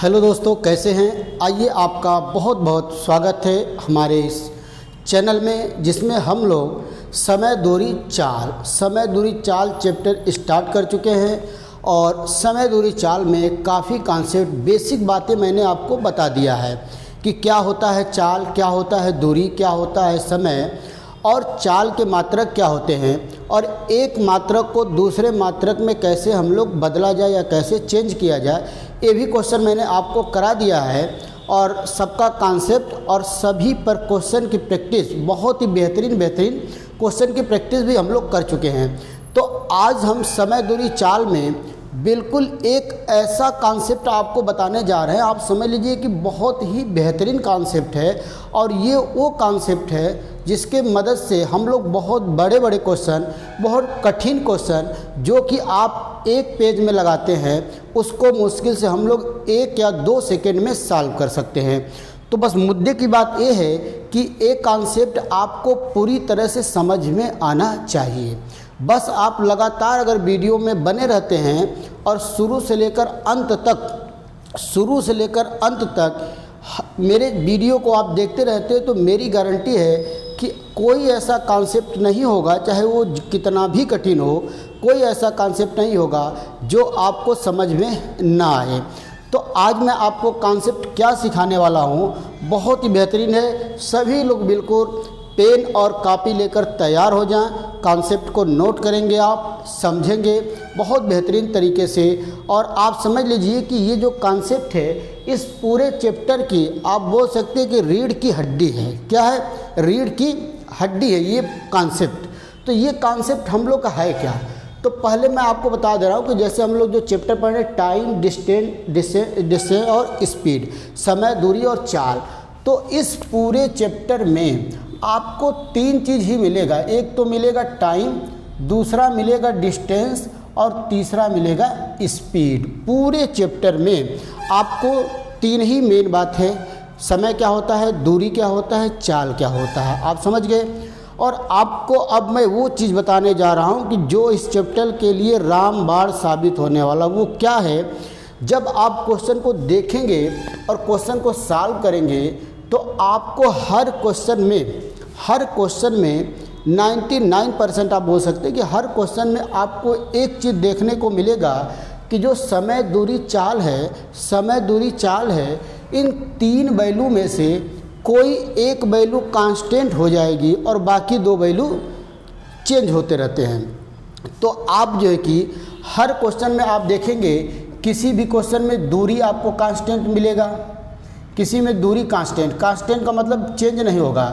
Hello दोस्तों, कैसे हैं। आइए, आपका बहुत बहुत स्वागत है हमारे इस चैनल में, जिसमें हम लोग समय दूरी चाल चैप्टर स्टार्ट कर चुके हैं। और समय दूरी चाल में काफ़ी कॉन्सेप्ट, बेसिक बातें मैंने आपको बता दिया है कि क्या होता है चाल, क्या होता है दूरी, क्या होता है समय, और चाल के मात्रक क्या होते हैं, और एक मात्रक को दूसरे मात्रक में कैसे हम लोग बदला जाए या कैसे चेंज किया जाए, ये भी क्वेश्चन मैंने आपको करा दिया है। और सबका कॉन्सेप्ट और सभी पर क्वेश्चन की प्रैक्टिस, बहुत ही बेहतरीन क्वेश्चन की प्रैक्टिस भी हम लोग कर चुके हैं। तो आज हम समय दूरी चाल में बिल्कुल एक ऐसा कॉन्सेप्ट आपको बताने जा रहे हैं, आप समझ लीजिए कि बहुत ही बेहतरीन कॉन्सेप्ट है। और ये वो कॉन्सेप्ट है जिसके मदद से हम लोग बहुत बड़े बड़े क्वेश्चन, बहुत कठिन क्वेश्चन जो कि आप एक पेज में लगाते हैं, उसको मुश्किल से हम लोग 1 या 2 सेकेंड में सॉल्व कर सकते हैं। तो बस मुद्दे की बात ये है कि एक कॉन्सेप्ट आपको पूरी तरह से समझ में आना चाहिए। बस आप लगातार अगर वीडियो में बने रहते हैं और शुरू से लेकर अंत तक मेरे वीडियो को आप देखते रहते हैं, तो मेरी गारंटी है कि कोई ऐसा कॉन्सेप्ट नहीं होगा, चाहे वो कितना भी कठिन हो, कोई ऐसा कॉन्सेप्ट नहीं होगा जो आपको समझ में ना आए। तो आज मैं आपको कॉन्सेप्ट क्या सिखाने वाला हूँ, बहुत ही बेहतरीन है। सभी लोग बिल्कुल पेन और कॉपी लेकर तैयार हो जाएं। कॉन्सेप्ट को नोट करेंगे, आप समझेंगे बहुत बेहतरीन तरीके से। और आप समझ लीजिए कि ये जो कॉन्सेप्ट है, इस पूरे चैप्टर की आप बोल सकते हैं कि रीढ़ की हड्डी है। क्या है? रीढ़ की हड्डी है ये कॉन्सेप्ट। तो ये कॉन्सेप्ट हम लोग का है क्या? तो पहले मैं आपको बता दे रहा हूँ कि जैसे हम लोग जो चैप्टर पढ़ रहे हैं, टाइम, डिस्टेंस और स्पीड, समय, दूरी और चाल, तो इस पूरे चैप्टर में आपको 3 चीज़ ही मिलेगा। एक तो मिलेगा टाइम, दूसरा मिलेगा डिस्टेंस और तीसरा मिलेगा स्पीड। पूरे चैप्टर में आपको 3 ही मेन बात है। समय क्या होता है, दूरी क्या होता है, चाल क्या होता है, आप समझ गए। और आपको अब मैं वो चीज़ बताने जा रहा हूँ कि जो इस चैप्टर के लिए रामबाण साबित होने वाला, वो क्या है। जब आप क्वेश्चन को देखेंगे और क्वेश्चन को सॉल्व करेंगे, तो आपको हर क्वेश्चन में 99% आप बोल सकते हैं कि हर क्वेश्चन में आपको एक चीज़ देखने को मिलेगा कि जो समय दूरी चाल है, इन 3 वैल्यू में से कोई एक वैल्यू कांस्टेंट हो जाएगी और बाकी 2 वैल्यू चेंज होते रहते हैं। तो आप जो है कि हर क्वेश्चन में आप देखेंगे, किसी भी क्वेश्चन में दूरी आपको कांस्टेंट मिलेगा, किसी में दूरी कांस्टेंट का मतलब चेंज नहीं होगा,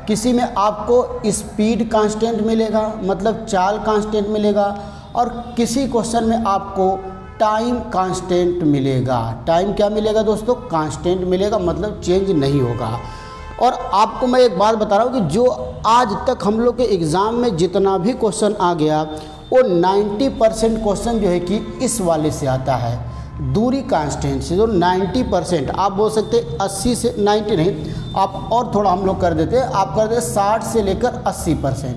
किसी में आपको स्पीड कांस्टेंट मिलेगा, मतलब चाल कांस्टेंट मिलेगा, और किसी क्वेश्चन में आपको टाइम कांस्टेंट मिलेगा। टाइम क्या मिलेगा दोस्तों? कांस्टेंट मिलेगा, मतलब चेंज नहीं होगा। और आपको मैं एक बात बता रहा हूँ कि जो आज तक हम लोग के एग्ज़ाम में जितना भी क्वेश्चन आ गया, वो 90% क्वेश्चन जो है कि इस वाले से आता है, दूरी कांस्टेंट से। जो 90%, आप बोल सकते हैं 80 से 90 नहीं, आप और थोड़ा हम लोग कर देते हैं, आप कर देते 60 से लेकर 80%।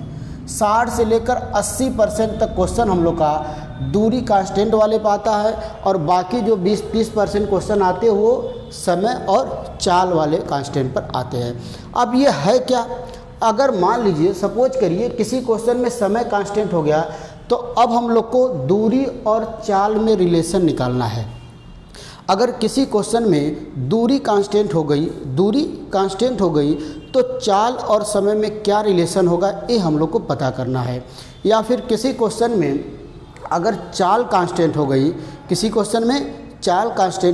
60 से लेकर 80% तक क्वेश्चन हम लोग का दूरी कांस्टेंट वाले पे आता है, और बाकी जो 20-30% क्वेश्चन आते हैं वो समय और चाल वाले कांस्टेंट पर आते हैं। अब ये है क्या? अगर मान लीजिए, सपोज करिए किसी क्वेश्चन में समय कांस्टेंट हो गया, तो अब हम लोग को दूरी और चाल में रिलेशन निकालना है। अगर किसी क्वेश्चन में दूरी कांस्टेंट हो गई, तो चाल और समय में क्या रिलेशन होगा, ये हम लोग को पता करना है। या फिर किसी क्वेश्चन में अगर चाल कांस्टेंट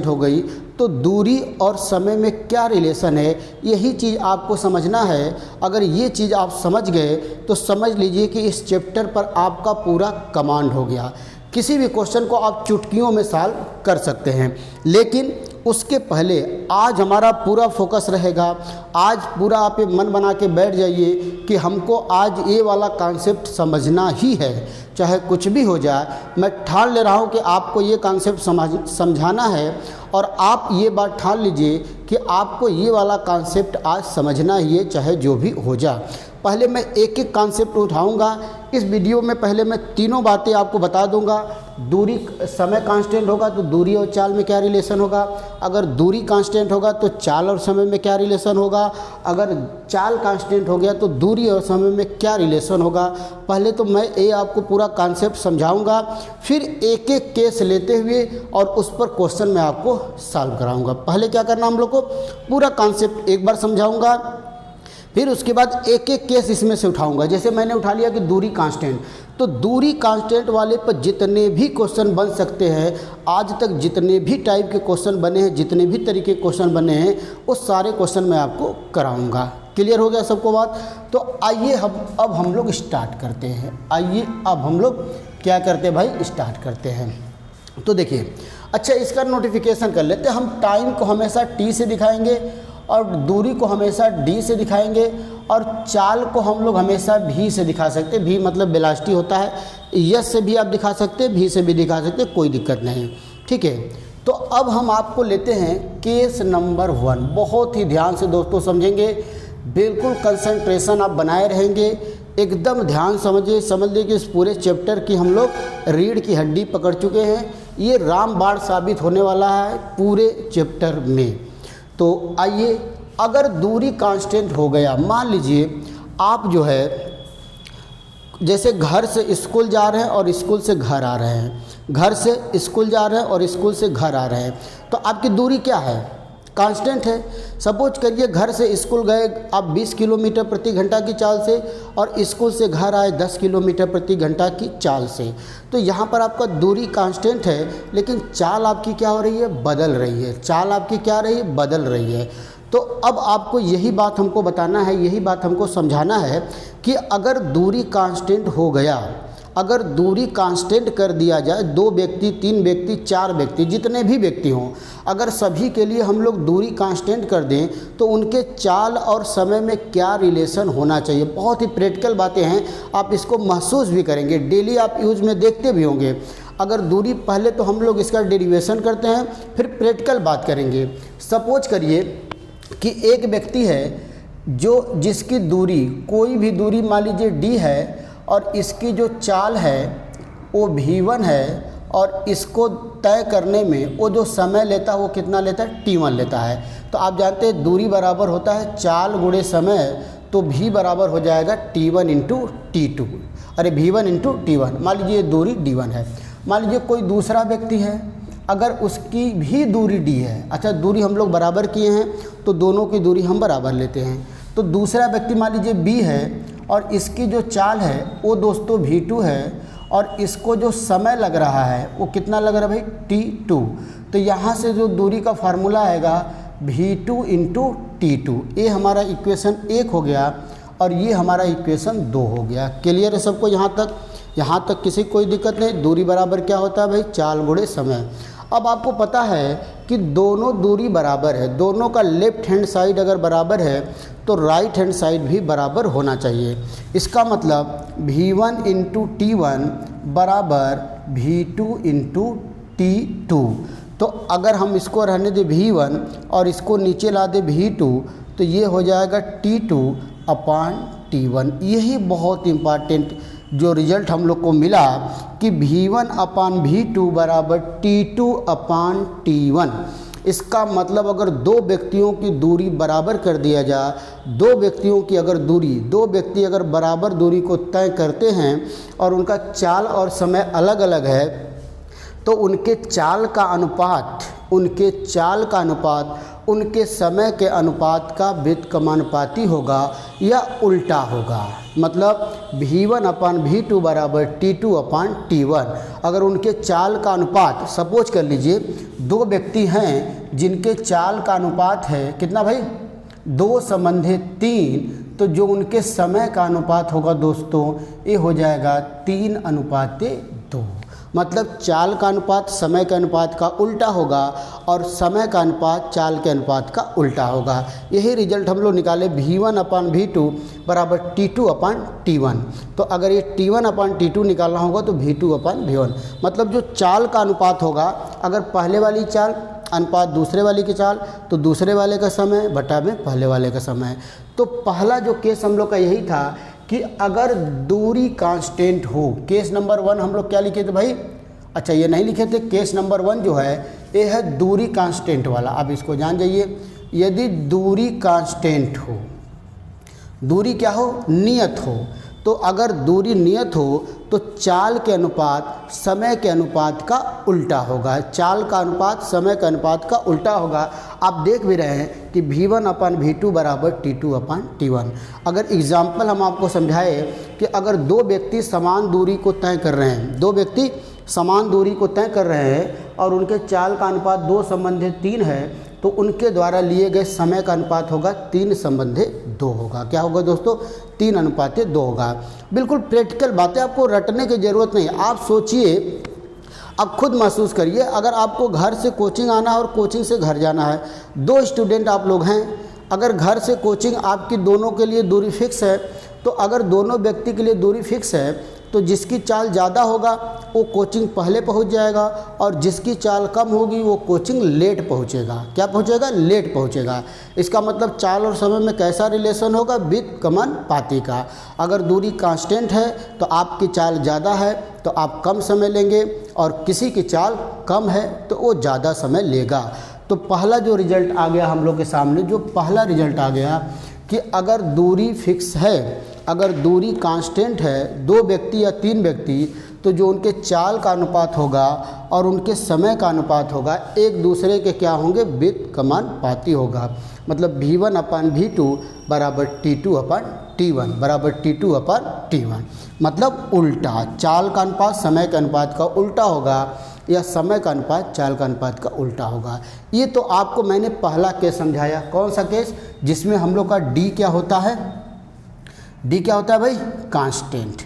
हो गई, तो दूरी और समय में क्या रिलेशन है, यही चीज़ आपको समझना है। अगर ये चीज़ आप समझ गए, तो समझ लीजिए कि इस चैप्टर पर आपका पूरा कमांड हो गया। किसी भी क्वेश्चन को आप चुटकियों में सॉल्व कर सकते हैं। लेकिन उसके पहले आज हमारा पूरा फोकस रहेगा, आज पूरा आप ये मन बना के बैठ जाइए कि हमको आज ये वाला कॉन्सेप्ट समझना ही है, चाहे कुछ भी हो जाए। मैं ठान ले रहा हूँ कि आपको ये कॉन्सेप्ट समझाना है, और आप ये बात ठान लीजिए कि आपको ये वाला कॉन्सेप्ट आज समझना ही है, चाहे जो भी हो जाए। पहले मैं एक एक कॉन्सेप्ट उठाऊंगा इस वीडियो में। पहले मैं तीनों बातें आपको बता दूंगा दूरी समय कांस्टेंट होगा तो दूरी और चाल में क्या रिलेशन होगा, अगर दूरी कांस्टेंट होगा तो चाल और समय में क्या रिलेशन होगा, अगर चाल कांस्टेंट हो गया तो दूरी और समय में क्या रिलेशन होगा। पहले तो मैं ये आपको पूरा कॉन्सेप्ट समझाऊंगा, फिर एक एक केस लेते हुए और उस पर क्वेश्चन मैं आपको सॉल्व कराऊंगा। पहले क्या करना, हम लोग को पूरा कॉन्सेप्ट एक बार समझाऊंगा, फिर उसके बाद एक एक केस इसमें से उठाऊंगा। जैसे मैंने उठा लिया कि दूरी कांस्टेंट, तो दूरी कांस्टेंट वाले पर जितने भी क्वेश्चन बन सकते हैं, आज तक जितने भी टाइप के क्वेश्चन बने हैं, जितने भी तरीके के क्वेश्चन बने हैं, वो सारे क्वेश्चन मैं आपको कराऊंगा। क्लियर हो गया सबको बात। तो आइए अब हम लोग स्टार्ट करते हैं। आइए अब हम लोग क्या करते हैं भाई, स्टार्ट करते हैं। तो देखिए, अच्छा इसका नोटिफिकेशन कर लेते हैं। हम टाइम को हमेशा टी से दिखाएंगे और दूरी को हमेशा डी से दिखाएंगे और चाल को हम लोग हमेशा भी से दिखा सकते हैं। भी मतलब वेलोसिटी होता है। यस से भी आप दिखा सकते हैं, भी से भी दिखा सकते हैं, कोई दिक्कत नहीं। ठीक है, तो अब हम आपको लेते हैं केस नंबर 1। बहुत ही ध्यान से दोस्तों समझेंगे, बिल्कुल कंसंट्रेशन आप बनाए रहेंगे, एकदम ध्यान समझ लीजिए कि इस पूरे चैप्टर की हम लोग रीढ़ की हड्डी पकड़ चुके हैं। ये रामबाण साबित होने वाला है पूरे चैप्टर में। तो आइए, अगर दूरी कांस्टेंट हो गया, मान लीजिए आप जो है जैसे घर से स्कूल जा रहे हैं और स्कूल से घर आ रहे हैं, घर से स्कूल जा रहे हैं और स्कूल से घर आ रहे हैं, तो आपकी दूरी क्या है, कांस्टेंट है। सपोज करिए घर से स्कूल गए आप 20 किलोमीटर प्रति घंटा की चाल से और स्कूल से घर आए 10 किलोमीटर प्रति घंटा की चाल से, तो यहाँ पर आपका दूरी कांस्टेंट है, लेकिन चाल आपकी क्या हो रही है, बदल रही है। चाल आपकी क्या रही है, बदल रही है। तो अब आपको यही बात हमको बताना है, यही बात हमको समझाना है कि अगर दूरी कांस्टेंट हो गया, अगर दूरी कांस्टेंट कर दिया जाए, 2 व्यक्ति, 3 व्यक्ति, 4 व्यक्ति, जितने भी व्यक्ति हों, अगर सभी के लिए हम लोग दूरी कांस्टेंट कर दें तो उनके चाल और समय में क्या रिलेशन होना चाहिए। बहुत ही प्रैक्टिकल बातें हैं, आप इसको महसूस भी करेंगे, डेली आप यूज में देखते भी होंगे। अगर दूरी, पहले तो हम लोग इसका डेरिवेशन करते हैं, फिर प्रैक्टिकल बात करेंगे। सपोज करिए कि एक व्यक्ति है जिसकी दूरी, कोई भी दूरी मान लीजिए d है और इसकी जो चाल है वो v1 है और इसको तय करने में वो जो समय लेता है वो कितना लेता है, t1 लेता है। तो आप जानते हैं दूरी बराबर होता है चाल गुणे समय, तो v बराबर हो जाएगा t1 इंटू t2, अरे v1 इंटू t1। मान लीजिए दूरी d1 है। मान लीजिए कोई दूसरा व्यक्ति है, अगर उसकी भी दूरी d है, अच्छा दूरी हम लोग बराबर किए हैं तो दोनों की दूरी हम बराबर लेते हैं। तो दूसरा व्यक्ति मान लीजिए b है और इसकी जो चाल है वो दोस्तों v2 है और इसको जो समय लग रहा है वो कितना लग रहा है भाई, t2। तो यहाँ से जो दूरी का फार्मूला आएगा v2 इंटू t2, ये हमारा इक्वेशन 1 हो गया और ये हमारा इक्वेशन 2 हो गया। क्लियर है सबको यहाँ तक किसी कोई दिक्कत नहीं। दूरी बराबर क्या होता है भाई, चाल गुणे समय। अब आपको पता है कि दोनों दूरी बराबर है, दोनों का लेफ्ट हैंड साइड अगर बराबर है तो राइट हैंड साइड भी बराबर होना चाहिए। इसका मतलब v1 इंटू t1 बराबर v2 इंटू t2। तो अगर हम इसको रहने दें v1 और इसको नीचे ला दें v2, तो ये हो जाएगा t2 अपान t1। यही बहुत इम्पॉर्टेंट जो रिजल्ट हम लोग को मिला कि v1 अपान v2 बराबर t2 अपान t1। इसका मतलब अगर 2 व्यक्तियों की दूरी बराबर कर दिया जाए, 2 व्यक्तियों की अगर दूरी, 2 व्यक्ति अगर बराबर दूरी को तय करते हैं और उनका चाल और समय अलग अलग है, तो उनके चाल का अनुपात उनके समय के अनुपात का व्युत्क्रमानुपाती होगा या उल्टा होगा। मतलब v1 अपान v2 बराबर t2 अपान t1। अगर उनके चाल का अनुपात, सपोज कर लीजिए 2 व्यक्ति हैं जिनके चाल का अनुपात है कितना भाई, 2 संबंधे 3, तो जो उनके समय का अनुपात होगा दोस्तों ये हो जाएगा 3:2। मतलब चाल का अनुपात समय के अनुपात का उल्टा होगा और समय का अनुपात चाल के अनुपात का उल्टा होगा। यही रिजल्ट हम लोग निकाले v1 अपान v2 बराबर t2 अपान t1। तो अगर ये t1 अपान t2 निकालना होगा तो v2 अपान v1। मतलब जो चाल का अनुपात होगा, अगर पहले वाली चाल अनुपात दूसरे वाले की चाल, तो दूसरे वाले का समय बटा में पहले वाले का समय। तो पहला जो केस हम लोग का यही था कि अगर दूरी कांस्टेंट हो, केस नंबर 1 हम लोग क्या लिखे थे भाई, अच्छा ये नहीं लिखे थे। केस नंबर 1 जो है ये है दूरी कांस्टेंट वाला। अब इसको जान जाइए, यदि दूरी कांस्टेंट हो, दूरी क्या हो, नियत हो, तो अगर दूरी नियत हो तो चाल के अनुपात समय के अनुपात का उल्टा होगा। चाल का अनुपात समय के अनुपात का उल्टा होगा। आप देख भी रहे हैं कि V1/V2 बराबर T2/T1। अगर एग्जाम्पल हम आपको समझाए कि अगर दो व्यक्ति समान दूरी को तय कर रहे हैं, दो व्यक्ति समान दूरी को तय कर रहे हैं और उनके चाल का अनुपात 2/3 है, तो उनके द्वारा लिए गए समय का अनुपात होगा 3/2 होगा। क्या होगा दोस्तों, 3/2 होगा। बिल्कुल प्रैक्टिकल बातें, आपको रटने की ज़रूरत नहीं। आप सोचिए, अब खुद महसूस करिए, अगर आपको घर से कोचिंग आना है और कोचिंग से घर जाना है, 2 स्टूडेंट आप लोग हैं, अगर घर से कोचिंग आपकी दोनों के लिए दूरी फिक्स है, तो अगर दोनों व्यक्ति के लिए दूरी फिक्स है तो जिसकी चाल ज़्यादा होगा वो कोचिंग पहले पहुंच जाएगा और जिसकी चाल कम होगी वो कोचिंग लेट पहुंचेगा। क्या पहुंचेगा, लेट पहुंचेगा। इसका मतलब चाल और समय में कैसा रिलेशन होगा, व्युत्क्रमानुपाती का। अगर दूरी कांस्टेंट है तो आपकी चाल ज़्यादा है तो आप कम समय लेंगे और किसी की चाल कम है तो वो ज़्यादा समय लेगा। तो पहला जो रिजल्ट आ गया हम लोग के सामने, जो पहला रिजल्ट आ गया कि अगर दूरी फिक्स है, अगर दूरी कांस्टेंट है, 2 व्यक्ति या 3 व्यक्ति, तो जो उनके चाल का अनुपात होगा और उनके समय का अनुपात होगा एक दूसरे के क्या होंगे, व्युत्क्रमानुपाती होगा। मतलब V1/V2 बराबर T2/T1 बराबर T2/T1। मतलब उल्टा, चाल का अनुपात समय के अनुपात का उल्टा होगा या समय का अनुपात चाल का अनुपात का उल्टा होगा। ये तो आपको मैंने पहला केस समझाया। कौन सा केस, जिसमें हम लोग का D क्या होता है, D क्या होता है भाई, कांस्टेंट।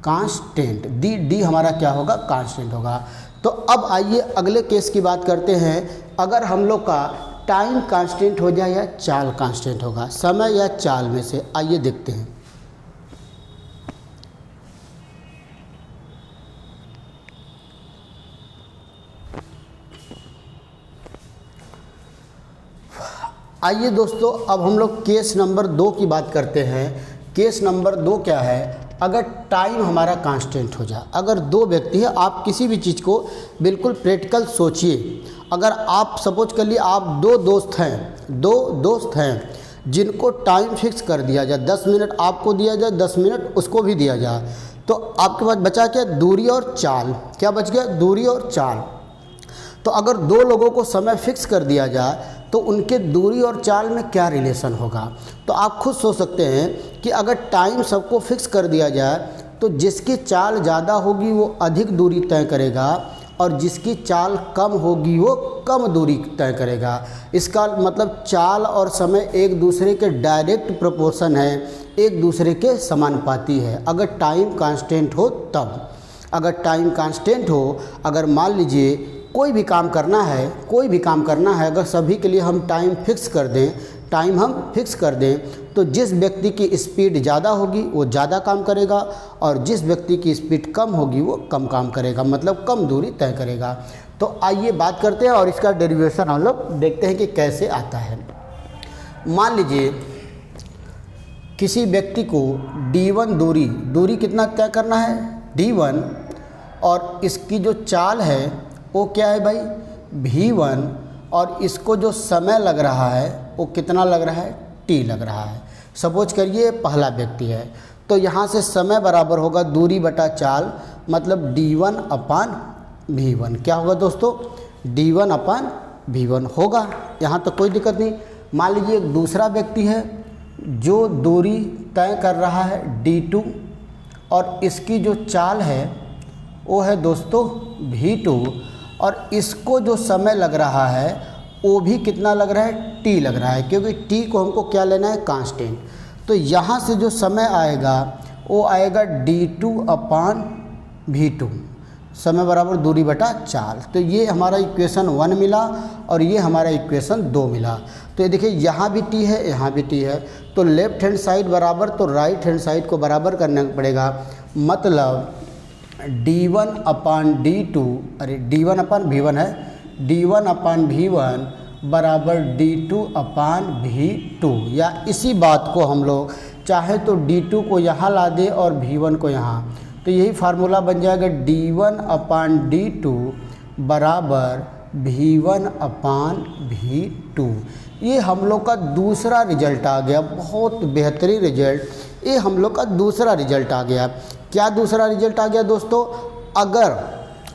कांस्टेंट D हमारा क्या होगा, कांस्टेंट होगा। तो अब आइए अगले केस की बात करते हैं। अगर हम लोग का टाइम कांस्टेंट हो जाए या चाल कांस्टेंट होगा, समय या चाल में से, आइए देखते हैं। आइए दोस्तों, अब हम लोग केस नंबर 2 की बात करते हैं। केस नंबर 2 क्या है, अगर टाइम हमारा कांस्टेंट हो जाए, अगर 2 व्यक्ति है, आप किसी भी चीज़ को बिल्कुल प्रैक्टिकल सोचिए। अगर आप सपोज कर लिए आप 2 दोस्त हैं जिनको टाइम फिक्स कर दिया जाए, 10 मिनट आपको दिया जाए, 10 मिनट उसको भी दिया जाए, तो आपके पास बचा क्या, दूरी और चाल। क्या बच गया, दूरी और चाल। तो अगर 2 लोगों को समय फिक्स कर दिया जाए तो उनके दूरी और चाल में क्या रिलेशन होगा। तो आप खुद सोच सकते हैं कि अगर टाइम सबको फिक्स कर दिया जाए तो जिसकी चाल ज़्यादा होगी वो अधिक दूरी तय करेगा और जिसकी चाल कम होगी वो कम दूरी तय करेगा। इसका मतलब चाल और समय एक दूसरे के डायरेक्ट प्रोपोर्शन है, एक दूसरे के समानुपाती है, अगर टाइम कांस्टेंट हो तब। अगर टाइम कांस्टेंट हो, अगर मान लीजिए कोई भी काम करना है, अगर सभी के लिए हम टाइम फिक्स कर दें, तो जिस व्यक्ति की स्पीड ज़्यादा होगी वो ज़्यादा काम करेगा और जिस व्यक्ति की स्पीड कम होगी वो कम काम करेगा, मतलब कम दूरी तय करेगा। तो आइए बात करते हैं और इसका डेरिवेशन हम लोग देखते हैं कि कैसे आता है। मान लीजिए किसी व्यक्ति को D1 दूरी कितना तय करना है, D1, और इसकी जो चाल है वो क्या है भाई, V1, और इसको जो समय लग रहा है वो कितना लग रहा है, T लग रहा है। सपोज करिए पहला व्यक्ति है, तो यहाँ से समय बराबर होगा दूरी बटा चाल, मतलब D1/V1। क्या होगा दोस्तों, D1/V1 होगा। यहाँ तो कोई दिक्कत नहीं। मान लीजिए एक दूसरा व्यक्ति है जो दूरी तय कर रहा है D2 और इसकी जो चाल है वो है दोस्तों V2 और इसको जो समय लग रहा है वो भी कितना लग रहा है, T लग रहा है, क्योंकि T को हमको क्या लेना है, कांस्टेंट। तो यहाँ से जो समय आएगा वो आएगा D2/V2, समय बराबर दूरी बटा चाल। तो ये हमारा इक्वेशन 1 मिला और ये हमारा इक्वेशन 2 मिला। तो ये देखिए यहाँ भी T है, यहाँ भी T है, तो लेफ्ट हैंड साइड बराबर तो राइट हैंड साइड को बराबर करना पड़ेगा। मतलब D1/D2, अरे D1/V1 है, D1/V1 बराबर D2/V2, या इसी बात को हम लोग चाहे तो D2 को यहाँ ला दें और V1 को यहाँ, तो यही फार्मूला बन जाएगा d1/d2 बराबर v1/v2। ये हम लोग का दूसरा रिजल्ट आ गया, बहुत बेहतरीन रिजल्ट। ये हम लोग का दूसरा रिजल्ट आ गया। क्या दूसरा रिजल्ट आ गया दोस्तों?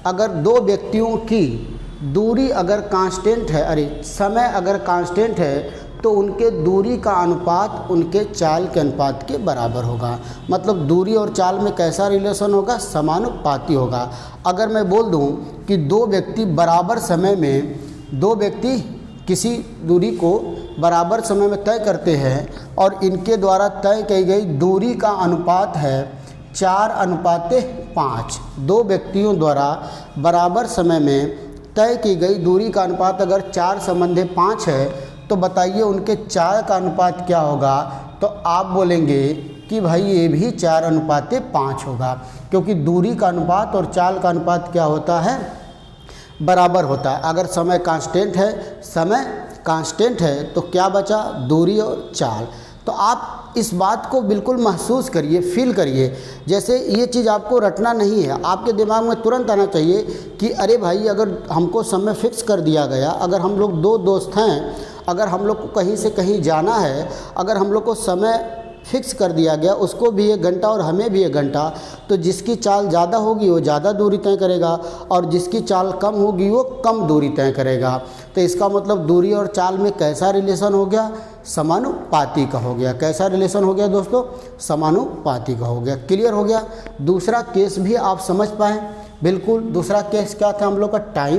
अगर दो व्यक्तियों की दूरी अगर कांस्टेंट है, समय अगर कांस्टेंट है, तो उनके दूरी का अनुपात उनके चाल के अनुपात के बराबर होगा। मतलब दूरी और चाल में कैसा रिलेशन होगा? समानुपाती होगा। अगर मैं बोल दूं कि दो व्यक्ति बराबर समय में, दो व्यक्ति किसी दूरी को बराबर समय में तय करते हैं और इनके द्वारा तय की गई दूरी का अनुपात है 4:5। दो व्यक्तियों द्वारा बराबर समय में तय की गई दूरी का अनुपात अगर 4:5 है, तो बताइए उनके चाल का अनुपात क्या होगा? तो आप बोलेंगे कि भाई ये भी 4:5 होगा, क्योंकि दूरी का अनुपात और चाल का अनुपात क्या होता है? बराबर होता है। अगर समय कांस्टेंट है तो क्या बचा? दूरी और चाल। तो आप इस बात को बिल्कुल महसूस करिए, फील करिए। जैसे ये चीज़ आपको रटना नहीं है, आपके दिमाग में तुरंत आना चाहिए कि अरे भाई, अगर हमको समय फिक्स कर दिया गया, अगर हम लोग दो दोस्त हैं, अगर हम लोग को कहीं से कहीं जाना है, अगर हम लोग को समय फिक्स कर दिया गया, उसको भी 1 घंटा और हमें भी 1 घंटा, तो जिसकी चाल ज़्यादा होगी वो ज़्यादा दूरी तय करेगा और जिसकी चाल कम होगी वो कम दूरी तय करेगा। तो इसका मतलब दूरी और चाल में कैसा रिलेशन हो गया? समानुपाती का हो गया। कैसा रिलेशन हो गया दोस्तों? समानुपाती का हो गया। क्लियर हो गया? दूसरा केस भी आप समझ पाएँ? बिल्कुल। दूसरा केस क्या था हम लोग का? Time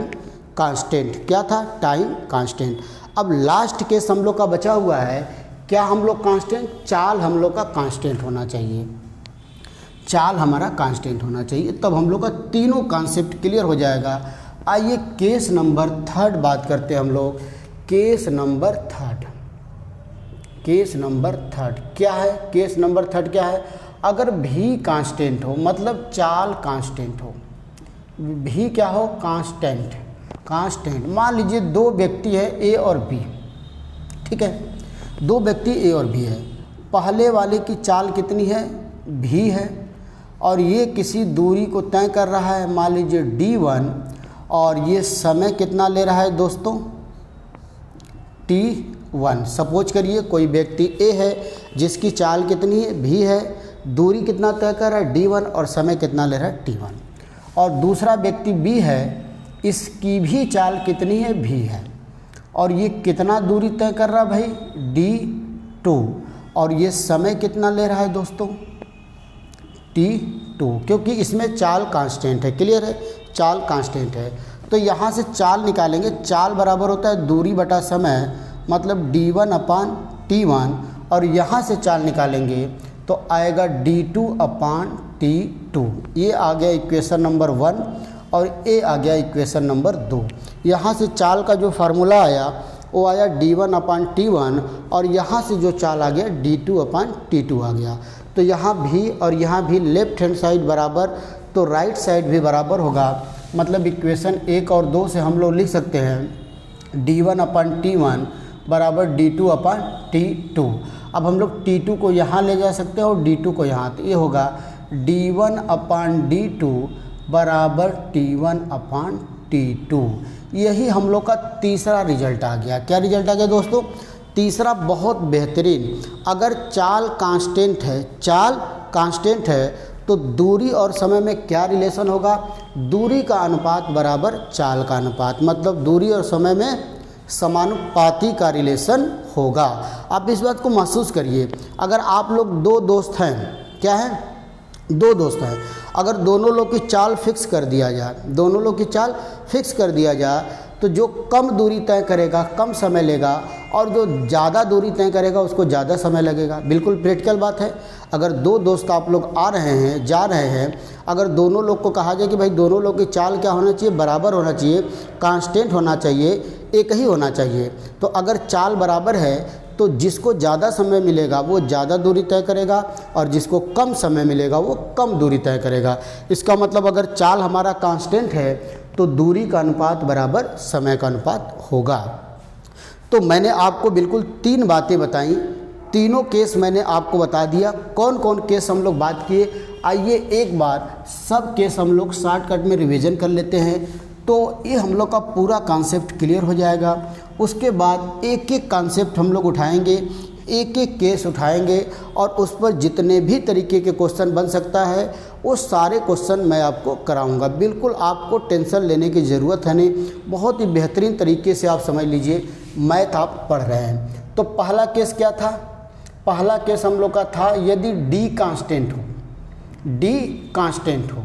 constant. क्या था? Time constant. अब लास्ट केस हम लोग का बचा हुआ है, क्या हम लोग कांस्टेंट? चाल हम लोग का कांस्टेंट होना चाहिए। चाल हमारा कांस्टेंट होना चाहिए, तब हम लोग का तीनों कॉन्सेप्ट क्लियर हो जाएगा। आइए केस नंबर 3 बात करते हैं हम लोग। केस नंबर 3 क्या है? केस नंबर 3 क्या है? अगर भी कांस्टेंट हो, मतलब चाल कांस्टेंट हो, भी क्या हो? कांस्टेंट। मान लीजिए दो व्यक्ति है ए और बी, ठीक है? दो व्यक्ति ए और बी है। पहले वाले की चाल कितनी है? भी है, और ये किसी दूरी को तय कर रहा है, मान लीजिए d1, और ये समय कितना ले रहा है दोस्तों? t1। सपोज करिए कोई व्यक्ति ए है जिसकी चाल कितनी है? भी है, दूरी कितना तय कर रहा है? d1, और समय कितना ले रहा है? t1। और दूसरा व्यक्ति बी है, इसकी भी चाल कितनी है? भी है, और ये कितना दूरी तय कर रहा है भाई? d2, और ये समय कितना ले रहा है दोस्तों? t2, क्योंकि इसमें चाल कांस्टेंट है। क्लियर है? चाल कांस्टेंट है। तो यहाँ से चाल निकालेंगे। चाल बराबर होता है दूरी बटा समय, मतलब d1/t1, और यहाँ से चाल निकालेंगे तो आएगा d2/t2। ये आ गया इक्वेशन नंबर 1 और ये आ गया इक्वेशन नंबर 2। यहाँ से चाल का जो फार्मूला आया वो आया d1/t1, और यहाँ से जो चाल आ गया d2/t2 आ गया। तो यहाँ भी और यहाँ भी लेफ्ट हैंड साइड बराबर, तो राइट साइड भी बराबर होगा। मतलब इक्वेशन 1 और 2 से हम लोग लिख सकते हैं d1/t1 बराबर d2/t2। अब हम लोग t2 को यहाँ ले जा सकते हैं और d2 को यहाँ, तो ये होगा d1/d2 बराबर t1/t2। यही हम लोग का तीसरा रिजल्ट आ गया। क्या रिजल्ट आ गया दोस्तों? तीसरा बहुत बेहतरीन। अगर चाल कांस्टेंट है तो दूरी और समय में क्या रिलेशन होगा? दूरी का अनुपात बराबर चाल का अनुपात, मतलब दूरी और समय में समानुपाती का रिलेशन होगा। आप इस बात को महसूस करिए। अगर आप लोग दो दोस्त हैं, क्या है? दो दोस्त हैं, अगर दोनों लोग की चाल फिक्स कर दिया जाए, तो जो कम दूरी तय करेगा कम समय लेगा, और जो ज़्यादा दूरी तय करेगा उसको ज़्यादा समय लगेगा। बिल्कुल प्रैक्टिकल बात है। अगर दो दोस्त आप लोग आ रहे हैं, जा रहे हैं, अगर दोनों लोग को कहा जाए कि भाई दोनों लोग की चाल क्या होना चाहिए? बराबर होना चाहिए, कांस्टेंट होना चाहिए, एक ही होना चाहिए। तो अगर चाल बराबर है तो जिसको ज़्यादा समय मिलेगा वो ज़्यादा दूरी तय करेगा, और जिसको कम समय मिलेगा वो कम दूरी तय करेगा। इसका मतलब अगर चाल हमारा कांस्टेंट है तो दूरी का अनुपात बराबर समय का अनुपात होगा। तो मैंने आपको बिल्कुल 3 बातें बताई, तीनों केस मैंने आपको बता दिया। कौन कौन केस हम लोग बात किए? आइए एक बार सब केस हम लोग शॉर्टकट में रिवीजन कर लेते हैं, तो ये हम लोग का पूरा कॉन्सेप्ट क्लियर हो जाएगा। उसके बाद एक एक कॉन्सेप्ट हम लोग उठाएंगे, एक एक केस उठाएंगे और उस पर जितने भी तरीके के क्वेश्चन बन सकता है वो सारे क्वेश्चन मैं आपको कराऊंगा। बिल्कुल आपको टेंशन लेने की ज़रूरत है नहीं, बहुत ही बेहतरीन तरीके से आप समझ लीजिए मैथ आप पढ़ रहे हैं। तो पहला केस क्या था? पहला केस हम लोग का था यदि डी कांस्टेंट हो, डी कांस्टेंट हो,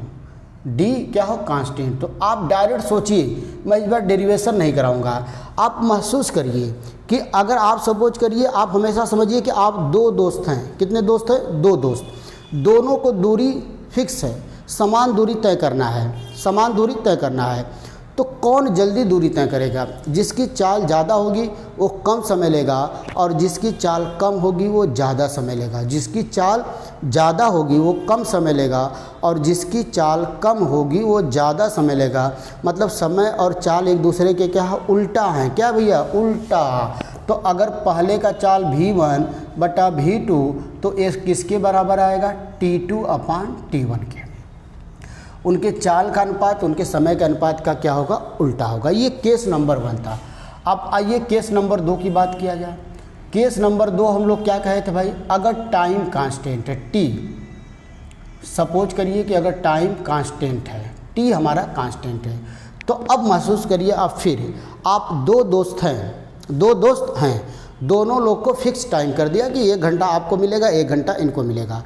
डी क्या हो? कांस्टेंट। तो आप डायरेक्ट सोचिए, मैं इस बार डेरिवेशन नहीं कराऊंगा, आप महसूस करिए कि अगर आप सपोज करिए, आप हमेशा समझिए कि आप दो दोस्त हैं। कितने दोस्त हैं? दो दोस्त। दोनों को दूरी फिक्स है, समान दूरी तय करना है, समान दूरी तय करना है। तो कौन जल्दी दूरी तय करेगा? जिसकी चाल ज़्यादा होगी वो कम समय लेगा और जिसकी चाल कम होगी वो ज़्यादा समय लेगा। जिसकी चाल ज़्यादा होगी वो कम समय लेगा और जिसकी चाल कम होगी वो ज़्यादा समय लेगा। मतलब समय और चाल एक दूसरे के क्या है? उल्टा हैं। क्या भैया? उल्टा। तो अगर पहले का चाल V1 बटा V2 तो ये किसके बराबर आएगा? T2 अपान T1 के। उनके चाल का अनुपात उनके समय के अनुपात का क्या होगा? उल्टा होगा। ये केस नंबर 1 था। अब आइए केस नंबर 2 की बात किया जाए। केस नंबर 2 हम लोग क्या कहे थे भाई? अगर टाइम कांस्टेंट है, टी, सपोज करिए कि अगर टाइम कांस्टेंट है, टी हमारा कांस्टेंट है, तो अब महसूस करिए आप फिर, आप दो दोस्त हैं, दोनों लोग को फिक्स टाइम कर दिया कि 1 घंटा आपको मिलेगा, 1 घंटा इनको मिलेगा।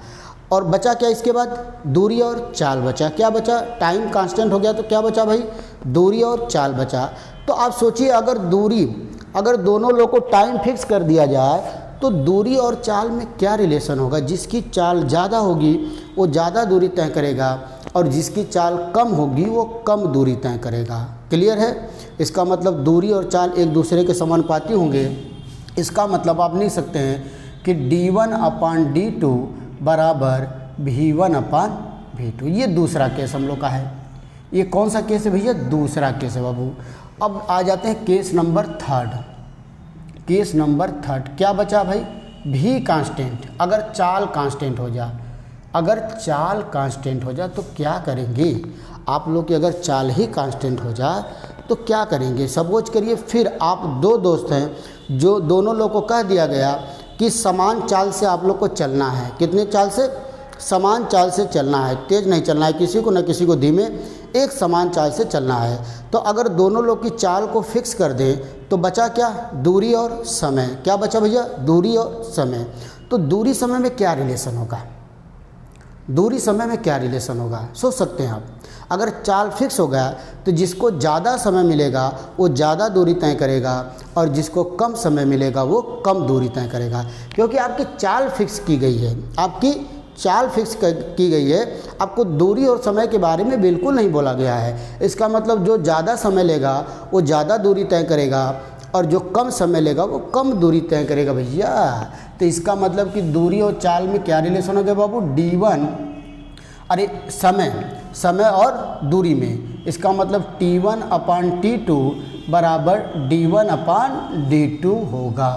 और बचा क्या इसके बाद? दूरी और चाल बचा। क्या बचा? टाइम कांस्टेंट हो गया तो क्या बचा भाई? दूरी और चाल बचा। तो आप सोचिए अगर दोनों लोग को टाइम फिक्स कर दिया जाए तो दूरी और चाल में क्या रिलेशन होगा? जिसकी चाल ज़्यादा होगी वो ज़्यादा दूरी तय करेगा और जिसकी चाल कम होगी वो कम दूरी तय करेगा। क्लियर है? इसका मतलब दूरी और चाल एक दूसरे के समानुपाती होंगे। इसका मतलब आप लिख सकते हैं कि D1 अपान D2 बराबर V1 अपान V2। ये दूसरा केस हम लोग का है। ये कौन सा केस है भैया? दूसरा केस है बाबू। अब आ जाते हैं केस नंबर 3। केस नंबर 3 क्या बचा भाई? भी कांस्टेंट। अगर चाल कांस्टेंट हो जाए, तो क्या करेंगे आप लोग? कि अगर चाल ही कांस्टेंट हो जाए तो क्या करेंगे? सपोज करिए फिर आप दो दोस्त हैं, जो दोनों लोग को कह दिया गया कि समान चाल से आप लोग को चलना है। कितने चाल से? समान चाल से चलना है, तेज़ नहीं चलना है किसी को, न किसी को धीमे, एक समान चाल से चलना है। तो अगर दोनों लोग की चाल को फिक्स कर दें तो बचा क्या? दूरी और समय। क्या बचा भैया? दूरी और समय। तो दूरी समय में क्या रिलेशन होगा? दूरी समय में क्या रिलेशन होगा? सोच सकते हैं आप। अगर चाल फिक्स हो गया तो जिसको ज़्यादा समय मिलेगा वो ज़्यादा दूरी तय करेगा और जिसको कम समय मिलेगा वो कम दूरी तय करेगा, क्योंकि आपकी चाल फिक्स की गई है। आपकी चाल फिक्स की गई है, आपको दूरी और समय के बारे में बिल्कुल नहीं बोला गया है। इसका मतलब जो ज़्यादा समय लेगा वो ज़्यादा दूरी तय करेगा और जो कम समय लेगा वो कम दूरी तय करेगा भैया। तो इसका मतलब कि दूरी और चाल में क्या रिलेशन हो गया बाबू? D1, अरे समय और दूरी में, इसका मतलब T1 अपान T2 बराबर D1 अपान D2 होगा।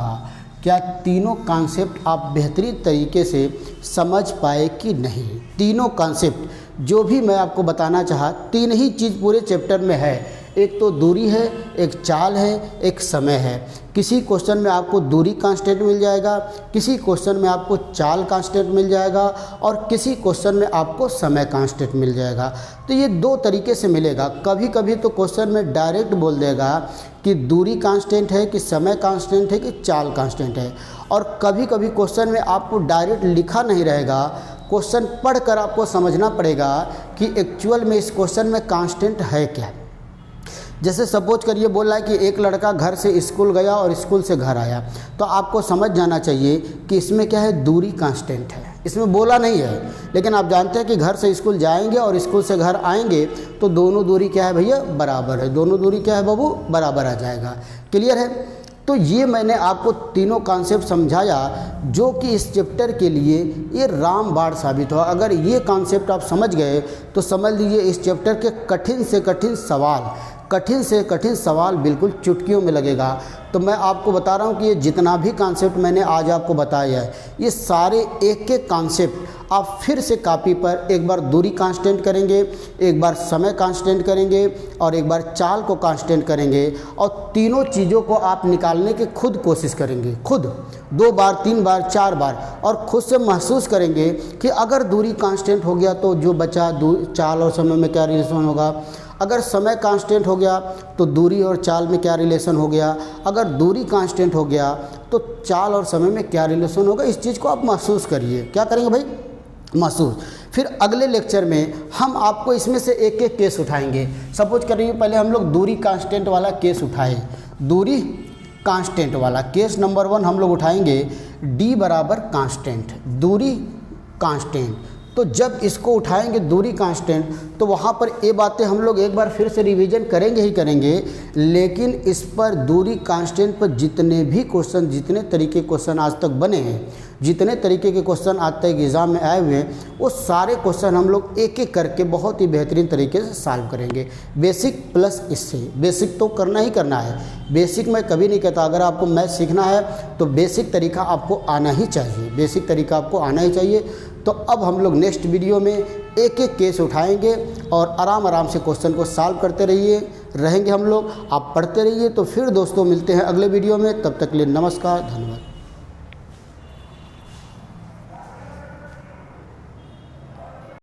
क्या तीनों कॉन्सेप्ट आप बेहतरीन तरीके से समझ पाए कि नहीं? तीनों कॉन्सेप्ट जो भी मैं आपको बताना चाहा, 3 ही चीज़ पूरे चैप्टर में है। एक तो दूरी है, एक चाल है, एक समय है। किसी क्वेश्चन में आपको दूरी कांस्टेंट मिल जाएगा, किसी क्वेश्चन में आपको चाल कांस्टेंट मिल जाएगा और किसी क्वेश्चन में आपको समय कांस्टेंट मिल जाएगा। तो ये 2 तरीके से मिलेगा। कभी कभी तो क्वेश्चन में डायरेक्ट बोल देगा कि दूरी कांस्टेंट है, कि समय कांस्टेंट है, कि चाल कांस्टेंट है। और कभी कभी क्वेश्चन में आपको डायरेक्ट लिखा नहीं रहेगा, क्वेश्चन पढ़कर आपको समझना पड़ेगा कि एक्चुअल में इस क्वेश्चन में कांस्टेंट है क्या। जैसे सपोज करिए बोल रहा है कि एक लड़का घर से स्कूल गया और स्कूल से घर आया, तो आपको समझ जाना चाहिए कि इसमें क्या है? दूरी कांस्टेंट है। इसमें बोला नहीं है, लेकिन आप जानते हैं कि घर से स्कूल जाएंगे और स्कूल से घर आएंगे तो दोनों दूरी क्या है भैया? बराबर है। दोनों दूरी क्या है बाबू? बराबर आ जाएगा। क्लियर है? तो ये मैंने आपको तीनों कॉन्सेप्ट समझाया जो कि इस चैप्टर के लिए ये रामबाण साबित हुआ। अगर ये कॉन्सेप्ट आप समझ गए तो समझ लीजिए इस चैप्टर के कठिन से कठिन सवाल बिल्कुल चुटकियों में लगेगा। तो मैं आपको बता रहा हूँ कि ये जितना भी कॉन्सेप्ट मैंने आज आपको बताया है, ये सारे एक एक कॉन्सेप्ट आप फिर से कॉपी पर एक बार दूरी कांस्टेंट करेंगे, एक बार समय कांस्टेंट करेंगे और एक बार चाल को कांस्टेंट करेंगे और तीनों चीज़ों को आप निकालने की खुद कोशिश करेंगे, खुद 2 बार 3 बार 4 बार, और खुद से महसूस करेंगे कि अगर दूरी कांस्टेंट हो गया तो जो बचा चाल और समय में क्या रिलेशन होगा, अगर समय कांस्टेंट हो गया तो दूरी और चाल में क्या रिलेशन हो गया, अगर दूरी कांस्टेंट हो गया तो चाल और समय में क्या रिलेशन होगा। इस चीज़ को आप महसूस करिए। क्या करेंगे भाई? महसूस। फिर अगले लेक्चर में हम आपको इसमें से एक एक केस उठाएंगे। सपोज करिए पहले हम लोग दूरी कांस्टेंट वाला केस उठाए, दूरी कांस्टेंट वाला केस नंबर 1 हम लोग उठाएंगे, d बराबर कांस्टेंट, दूरी कांस्टेंट। तो जब इसको उठाएंगे दूरी कांस्टेंट तो वहाँ पर ये बातें हम लोग एक बार फिर से रिवीजन करेंगे ही करेंगे, लेकिन इस पर दूरी कांस्टेंट पर जितने भी क्वेश्चन, जितने तरीके क्वेश्चन आज तक बने हैं, जितने तरीके के क्वेश्चन आज तक एग्ज़ाम में आए हुए हैं, वो सारे क्वेश्चन हम लोग एक एक करके बहुत ही बेहतरीन तरीके से सॉल्व करेंगे। बेसिक प्लस इससे, बेसिक तो करना ही करना है। बेसिक मैं कभी नहीं कहता, अगर आपको मैथ सीखना है तो बेसिक तरीका आपको आना ही चाहिए, बेसिक तरीका आपको आना ही चाहिए। तो अब हम लोग नेक्स्ट वीडियो में एक एक केस उठाएंगे और आराम से क्वेश्चन को सॉल्व करते रहेंगे हम लोग, आप पढ़ते रहिए। तो फिर दोस्तों मिलते हैं अगले वीडियो में, तब तक के लिए नमस्कार, धन्यवाद।